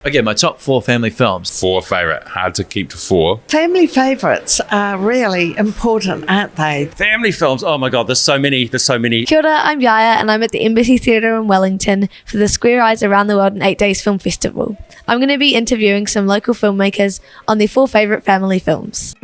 Okay, my top 4 family films. 4 favourite, hard to keep to 4. Family favourites are really important, aren't they? Family films, oh my God, there's so many. Kia ora, I'm Yaya and I'm at the Embassy Theatre in Wellington for the Square Eyes Around the World in 8 Days Film Festival. I'm going to be interviewing some local filmmakers on their 4 favourite family films.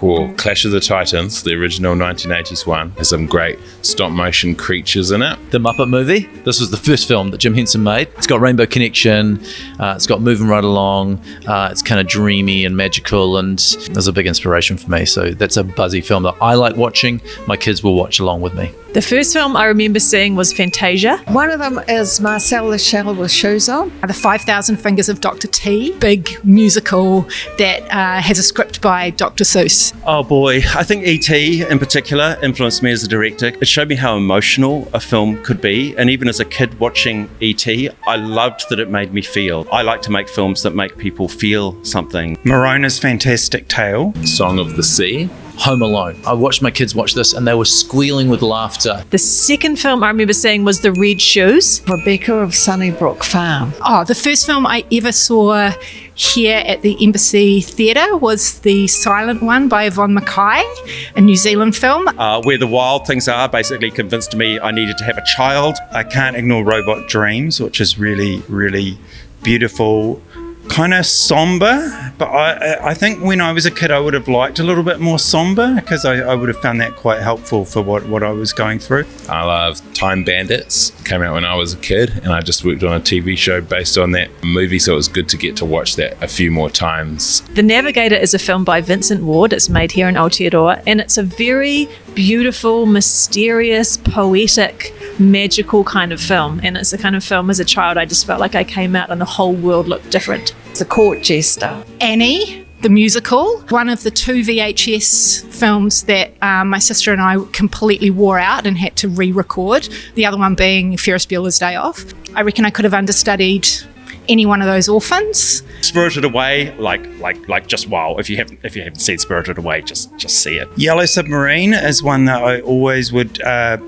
Or Clash of the Titans, the original 1980s one, has some great stop motion creatures in it. The Muppet Movie. This was the first film that Jim Henson made. It's got Rainbow Connection. It's got Moving Right Along. It's kind of dreamy and magical, and it was a big inspiration for me. So that's a buzzy film that I like watching. My kids will watch along with me. The first film I remember seeing was Fantasia. One of them is Marcel the Shell with shoes on. The 5,000 Fingers of Dr. T, big musical that has a script by Dr. Seuss. Oh boy, I think E.T. in particular influenced me as a director. It showed me how emotional a film could be, and even as a kid watching E.T., I loved that it made me feel. I like to make films that make people feel something. Morona's Fantastic Tale. Song of the Sea. Home Alone. I watched my kids watch this and they were squealing with laughter. The second film I remember seeing was The Red Shoes. Rebecca of Sunnybrook Farm. Oh, the first film I ever saw here at the Embassy Theatre was the silent one by Yvonne Mackay, a New Zealand film. Where the Wild Things Are basically convinced me I needed to have a child. I Can't Ignore Robot Dreams, which is really, really beautiful. Kind of somber, but I think when I was a kid I would have liked a little bit more somber because I would have found that quite helpful for what I was going through. I love Time Bandits. It came out when I was a kid and I just worked on a TV show based on that movie, so it was good to get to watch that a few more times. The Navigator is a film by Vincent Ward. It's made here in Aotearoa and it's a very beautiful, mysterious, poetic, magical kind of film, and it's the kind of film as a child I just felt like I came out and the whole world looked different. The Court Jester. Annie, the musical, one of the 2 VHS films that my sister and I completely wore out and had to re-record, the other one being Ferris Bueller's Day Off. I reckon I could have understudied any one of those orphans. Spirited Away, like just wow. If you haven't seen Spirited Away, just see it. Yellow Submarine is one that I always would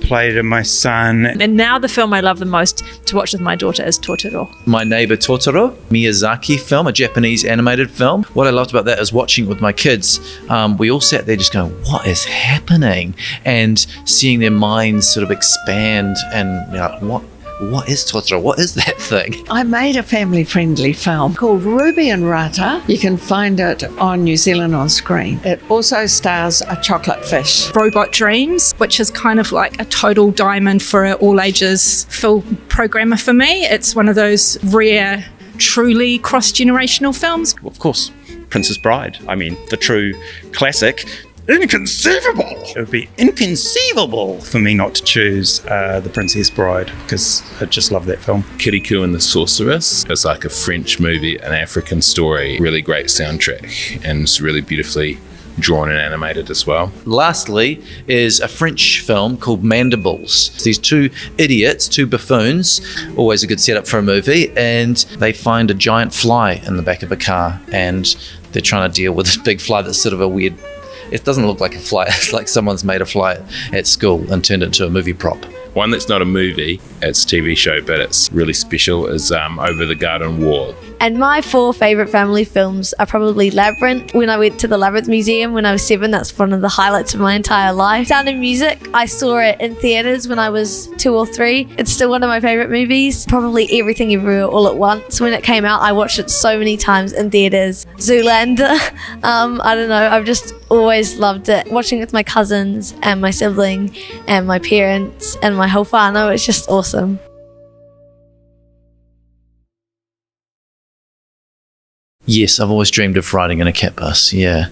play to my son. And now the film I love the most to watch with my daughter is Totoro. My Neighbor Totoro, Miyazaki film, a Japanese animated film. What I loved about that is watching it with my kids. We all sat there just going, what is happening? And seeing their minds sort of expand and what is Totoro? What is that thing? I made a family-friendly film called Ruby and Rata. You can find it on New Zealand on screen. It also stars a chocolate fish. Robot Dreams, which is kind of like a total diamond for an all-ages film programmer for me. It's one of those rare, truly cross-generational films. Of course, Princess Bride. I mean, the true classic. Inconceivable! It would be inconceivable for me not to choose The Princess Bride because I just love that film. Kirikou and the Sorceress. It's like a French movie, an African story, really great soundtrack, and it's really beautifully drawn and animated as well. Lastly is a French film called Mandibles. These 2 idiots, 2 buffoons, always a good setup for a movie, and they find a giant fly in the back of a car and they're trying to deal with this big fly that's sort of a weird. It doesn't look like a fly. It's like someone's made a fly at school and turned it into a movie prop. One that's not a movie, it's a TV show, but it's really special, is Over the Garden Wall. And my 4 favourite family films are probably Labyrinth. When I went to the Labyrinth Museum when I was 7, that's one of the highlights of my entire life. Sound of Music, I saw it in theatres when I was 2 or 3. It's still one of my favourite movies. Probably Everything Everywhere All at Once. When it came out, I watched it so many times in theatres. Zoolander, I don't know, I've just always loved it. Watching it with my cousins and my sibling and my parents and my whole whānau, it's just awesome. Yes, I've always dreamed of riding in a cat bus, yeah.